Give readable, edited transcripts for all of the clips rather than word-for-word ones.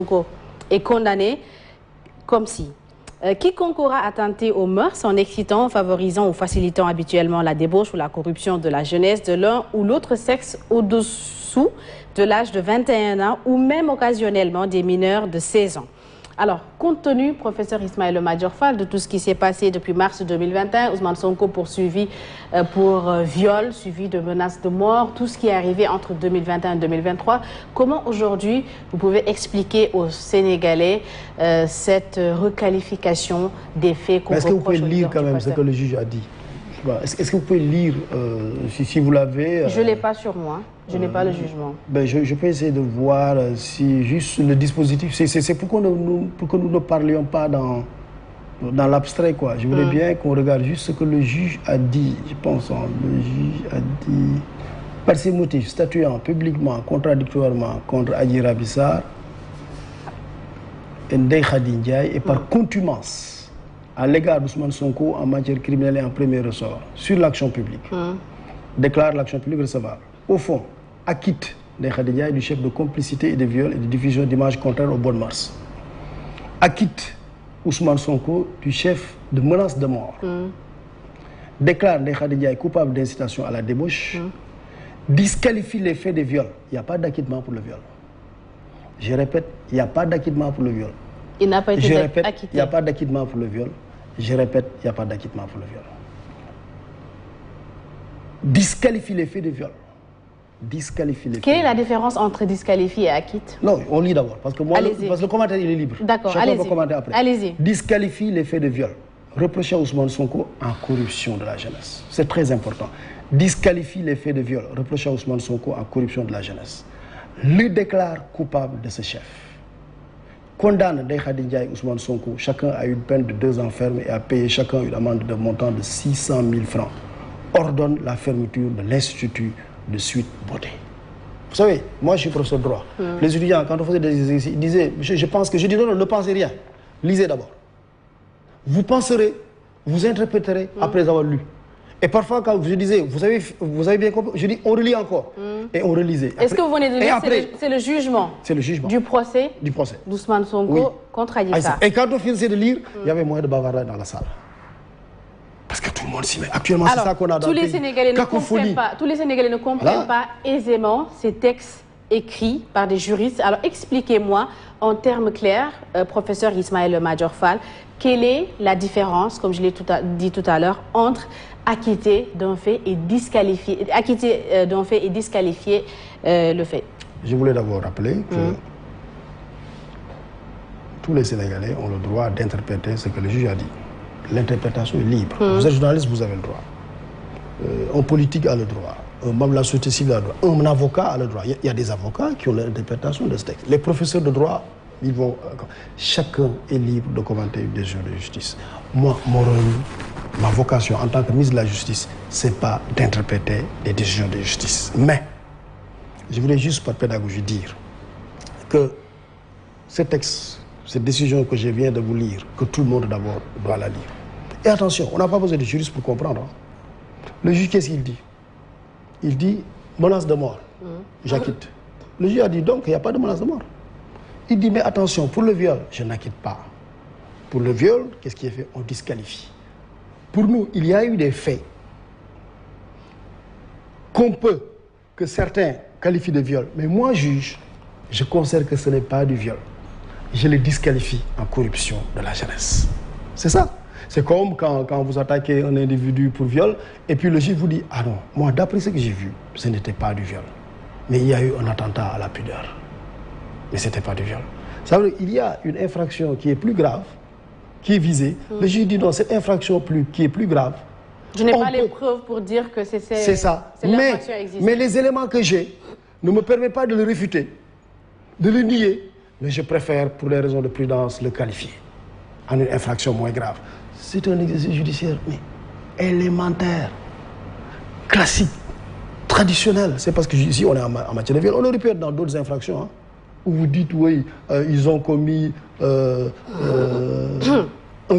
Sonko est condamné comme si quiconque aura attenté aux mœurs en excitant, favorisant ou facilitant habituellement la débauche ou la corruption de la jeunesse de l'un ou l'autre sexe au-dessous de l'âge de 21 ans ou même occasionnellement des mineurs de 16 ans. Alors, compte tenu, professeur Ismaïla Madior Fall, de tout ce qui s'est passé depuis mars 2021, Ousmane Sonko poursuivi pour viol, suivi de menaces de mort, tout ce qui est arrivé entre 2021 et 2023, comment aujourd'hui vous pouvez expliquer aux Sénégalais cette requalification des faits qu'on reproche? Est-ce que vous pouvez lire quand même ce que le juge a dit? Est-ce que vous pouvez lire, si vous l'avez... Je ne l'ai pas sur moi, je n'ai pas le jugement. Ben je peux essayer de voir si juste le dispositif... C'est pour que nous ne parlions pas dans l'abstrait, quoi. Je voudrais bien qu'on regarde juste ce que le juge a dit, je pense. Le juge a dit... Par ces motifs, statuant publiquement, contradictoirement contre Adji Raby Sarr et Ndeye Khady Ndiaye et par contumace à l'égard d'Ousmane Sonko en matière criminelle et en premier ressort sur l'action publique, déclare l'action publique recevable. Au fond, acquitte Ndeye Khady Ndiaye du chef de complicité et de viol et de diffusion d'images contraires aux bonnes mœurs. Acquitte Ousmane Sonko du chef de menace de mort. Déclare Ndeye Khady Ndiaye coupable d'incitation à la débauche. Disqualifie les faits de viol. Il n'y a pas d'acquittement pour le viol. Je répète, il n'y a pas d'acquittement pour le viol. Il n'a pas été acquitté. Il n'y a pas d'acquittement pour le viol. Je répète, il n'y a pas d'acquittement pour le viol. Disqualifie les faits de viol. Disqualifie les faits. Quelle est la différence entre disqualifier et acquitte? Non, on lit d'abord. Parce que le commentaire, il est libre. D'accord, chacun peut commenter après. Allez-y. Disqualifie les faits de viol. Reproché à Ousmane Sonko en corruption de la jeunesse. C'est très important. Disqualifie les faits de viol. Reproché à Ousmane Sonko en corruption de la jeunesse. Le déclare coupable de ce chef. Condamne Ndeye Khady Ndiaye et Ousmane Sonko. Chacun a une peine de 2 ans ferme et a payé chacun une amende de montant de 600 000 francs. Ordonne la fermeture de l'Institut de Sweet Beauté. Vous savez, moi je suis professeur de droit. Les étudiants, quand on faisait des exercices, ils disaient, je pense que je dis non, ne pensez rien. Lisez d'abord. Vous penserez, vous interpréterez après avoir lu. Et parfois, quand je disais, vous avez bien compris, je dis, on relit encore. Et on relisait. Est-ce que vous venez de dire c'est le jugement? C'est le jugement. Du procès d'Ousmane Sonko contre Adji Sarr. Et quand on finissait de lire, il y avait moins de bavardage dans la salle. Parce que tout le monde s'y met. Actuellement, c'est ça qu'on a dans le pays. Tous les Sénégalais ne comprennent pas aisément ces textes écrits par des juristes. Alors, expliquez-moi, en termes clairs, professeur Ismaïla Madior Fall, quelle est la différence, comme je l'ai dit tout à l'heure, entre acquitter d'un fait et disqualifier, le fait? Je voulais d'abord rappeler que tous les Sénégalais ont le droit d'interpréter ce que le juge a dit. L'interprétation est libre. Vous êtes journaliste, vous avez le droit. Un politique a le droit. Un membre de la société civile a le droit. Un avocat a le droit. Il y a des avocats qui ont l'interprétation de ce texte. Les professeurs de droit, ils vont... Chacun est libre de commenter une décision de justice. Moi, mon rôle, ma vocation en tant que ministre de la Justice, ce n'est pas d'interpréter les décisions de justice. Mais, je voulais juste par pédagogie dire que ce texte, cette décision que je viens de vous lire, que tout le monde d'abord doit la lire. Et attention, on n'a pas besoin de juriste pour comprendre. Le juge, qu'est-ce qu'il dit? Il dit menace de mort. J'acquitte. Le juge a dit donc il n'y a pas de menace de mort. Il dit mais attention, pour le viol, je n'acquitte pas. Pour le viol, qu'est-ce qui est fait? On disqualifie. Pour nous, il y a eu des faits que certains qualifient de viol. Mais moi, juge, je considère que ce n'est pas du viol. Je les disqualifie en corruption de la jeunesse. C'est ça. C'est comme quand vous attaquez un individu pour viol, et puis le juge vous dit, ah non, moi d'après ce que j'ai vu, ce n'était pas du viol. Mais il y a eu un attentat à la pudeur. Mais ce n'était pas du viol. Ça veut dire qu'il y a une infraction qui est plus grave, qui est visée. Le juge dit non, cette infraction qui est plus grave. Je n'ai pas les preuves pour dire que c'est ça. Mais les éléments que j'ai ne me permettent pas de le réfuter, de le nier. Mais je préfère, pour les raisons de prudence, le qualifier en une infraction moins grave. C'est un exercice judiciaire, mais élémentaire, classique, traditionnel. C'est parce que ici, on est en matière de viol. On aurait pu être dans d'autres infractions, où vous dites, oui, ils ont commis un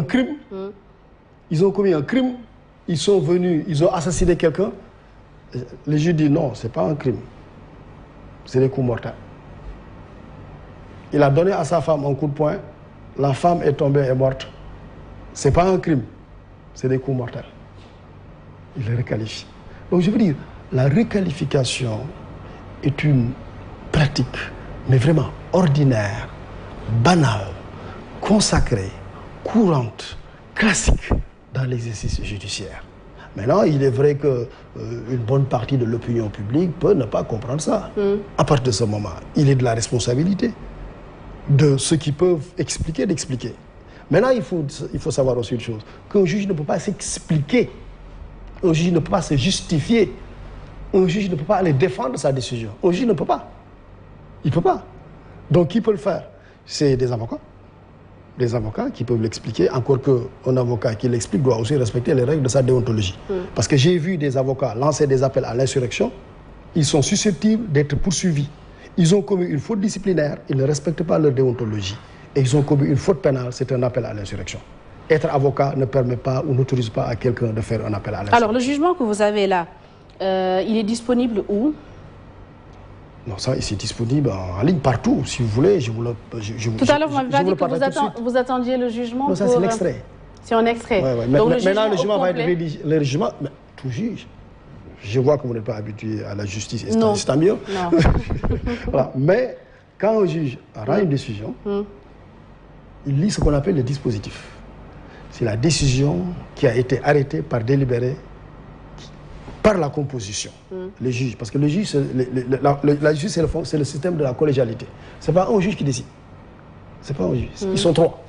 crime. Ils ont commis un crime, ils sont venus, ils ont assassiné quelqu'un. Le juge dit, non, ce n'est pas un crime. C'est des coups mortels. Il a donné à sa femme un coup de poing. La femme est tombée et morte. Ce n'est pas un crime. C'est des coups mortels. Il le requalifie. Donc je veux dire, la requalification est une pratique, mais vraiment ordinaire, banale, consacrée, courante, classique dans l'exercice judiciaire. Maintenant, il est vrai qu'une bonne partie de l'opinion publique peut ne pas comprendre ça. À partir de ce moment, il est de la responsabilité de ceux qui peuvent expliquer, d'expliquer. Maintenant, il faut savoir aussi une chose, qu'un juge ne peut pas s'expliquer, un juge ne peut pas se justifier, un juge ne peut pas aller défendre sa décision. Un juge ne peut pas. Il ne peut pas. Donc, qui peut le faire? C'est des avocats. Des avocats qui peuvent l'expliquer, encore qu'un avocat qui l'explique doit aussi respecter les règles de sa déontologie. Parce que j'ai vu des avocats lancer des appels à l'insurrection, ils sont susceptibles d'être poursuivis. Ils ont commis une faute disciplinaire, ils ne respectent pas leur déontologie. Et ils ont commis une faute pénale, c'est un appel à l'insurrection. Être avocat ne permet pas ou n'autorise pas à quelqu'un de faire un appel à l'insurrection. Alors, le jugement que vous avez là, il est disponible où? Non, ça, c'est disponible en ligne partout, si vous voulez. Tout à l'heure, vous m'avez dit que vous attendiez le jugement. Non, ça, c'est l'extrait. C'est un extrait. Ouais. Donc, maintenant, le jugement va être rédigé. Le jugement, mais, tout juge. Je vois que vous n'êtes pas habitué à la justice, c'est tant mieux. Non. Voilà. Mais quand un juge rend une décision, il lit ce qu'on appelle le dispositif. C'est la décision qui a été arrêtée par délibéré par la composition, le juge. Parce que le juge, la justice, c'est le système de la collégialité. Ce n'est pas un juge qui décide. Ce n'est pas un juge. Ils sont 3.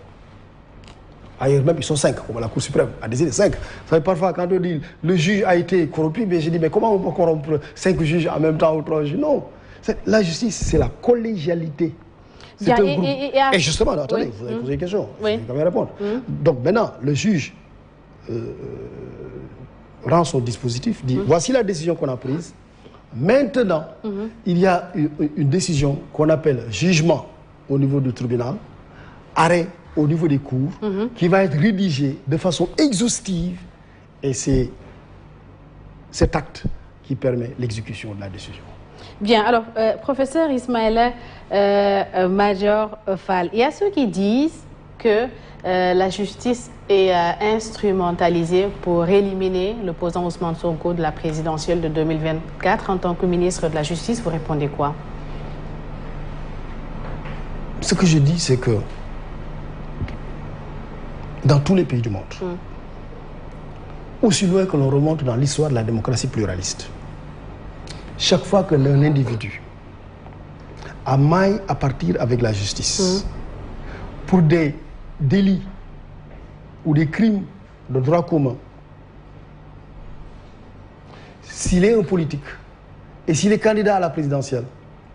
Ailleurs même, ils sont 5, comme la Cour suprême a décidé 5. Vous savez, parfois, quand on dit le juge a été corrompu, je dis, mais comment on peut corrompre 5 juges en même temps ou 3 juges? Non. La justice, c'est la collégialité. C'est un groupe. Et justement, attendez, vous avez posé une question. Je vais quand même répondre. Donc maintenant, le juge rend son dispositif, dit voici la décision qu'on a prise. Maintenant, il y a une décision qu'on appelle jugement au niveau du tribunal, arrêt au niveau des cours, qui va être rédigé de façon exhaustive, et c'est cet acte qui permet l'exécution de la décision. Bien, alors, professeur Ismaïla Madior Fall, il y a ceux qui disent que la justice est instrumentalisée pour éliminer l'opposant Ousmane Sonko de la présidentielle de 2024. En tant que ministre de la Justice, vous répondez quoi? Ce que je dis, c'est que dans tous les pays du monde, aussi loin que l'on remonte dans l'histoire de la démocratie pluraliste, chaque fois que l'un individu a maille à partir avec la justice pour des délits ou des crimes de droit commun, s'il est un politique et s'il est candidat à la présidentielle,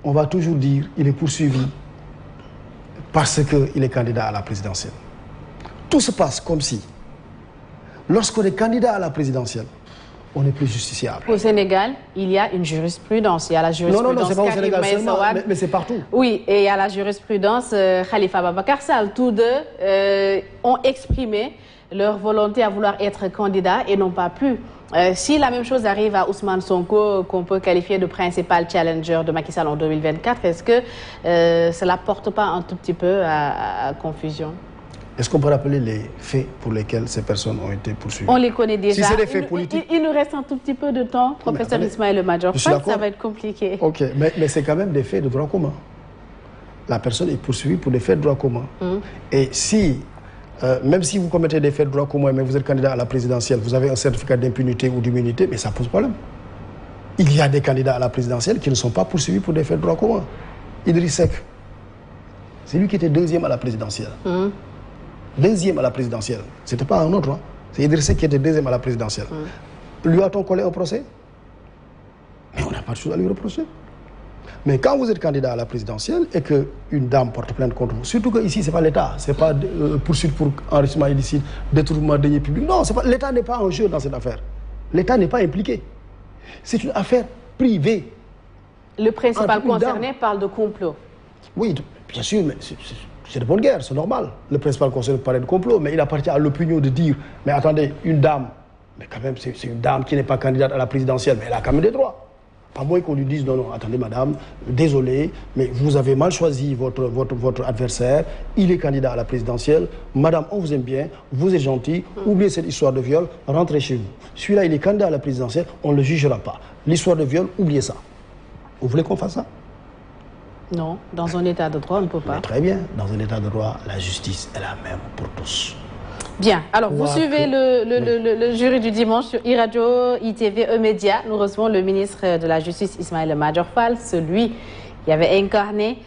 on va toujours dire qu'il est poursuivi parce qu'il est candidat à la présidentielle. Tout se passe comme si, lorsqu'on est candidat à la présidentielle, on est plus justiciable. Au Sénégal, il y a une jurisprudence. Il y a la jurisprudence. Non, c'est pas au Sénégal seulement, mais c'est partout. Oui, et il y a la jurisprudence Khalifa Babacar Sall. Tous deux ont exprimé leur volonté à vouloir être candidats et n'ont pas pu. Si la même chose arrive à Ousmane Sonko, qu'on peut qualifier de principal challenger de Macky Sall en 2024, est-ce que cela ne porte pas un tout petit peu à confusion? Est-ce qu'on peut rappeler les faits pour lesquels ces personnes ont été poursuivies? On les connaît déjà. Si c'est des faits politiques... Il nous reste un tout petit peu de temps, professeur Ismaïla Madior Fall, ça va être compliqué. Ok, mais c'est quand même des faits de droit commun. La personne est poursuivie pour des faits de droit commun. Et si, même si vous commettez des faits de droit commun, mais vous êtes candidat à la présidentielle, vous avez un certificat d'impunité ou d'immunité, mais ça pose problème. Il y a des candidats à la présidentielle qui ne sont pas poursuivis pour des faits de droit commun. Idriss Seck, c'est lui qui était deuxième à la présidentielle. Deuxième à la présidentielle. Ce n'était pas un autre. Hein. C'est Idriss Seck qui était deuxième à la présidentielle. Lui a-t-on collé un procès? Mais on n'a pas de chose à lui reprocher. Mais quand vous êtes candidat à la présidentielle et qu'une dame porte plainte contre vous, surtout qu'ici, ce n'est pas l'État, ce n'est pas poursuite pour enrichissement illicite, détournement de deniers publics. Non, l'État n'est pas en jeu dans cette affaire. L'État n'est pas impliqué. C'est une affaire privée. Le principal concerné parle de complot. Oui, bien sûr, mais c'est de bonne guerre, c'est normal. Le principal concerné parle de complot, mais il appartient à l'opinion de dire, mais attendez, une dame, mais quand même, c'est une dame qui n'est pas candidate à la présidentielle, mais elle a quand même des droits. À moins qu'on lui dise, non, non, attendez madame, désolé, mais vous avez mal choisi votre adversaire, il est candidat à la présidentielle, madame, on vous aime bien, vous êtes gentil, oubliez cette histoire de viol, rentrez chez vous. Celui-là, il est candidat à la présidentielle, on ne le jugera pas. L'histoire de viol, oubliez ça. Vous voulez qu'on fasse ça? Non, dans un état de droit, on ne peut pas. Mais très bien, dans un état de droit, la justice est la même pour tous. Bien, alors vous suivez le jury du dimanche sur iRadio, ITV, E-Média. Nous recevons le ministre de la Justice, Ismaïla Madior Fall, celui qui avait incarné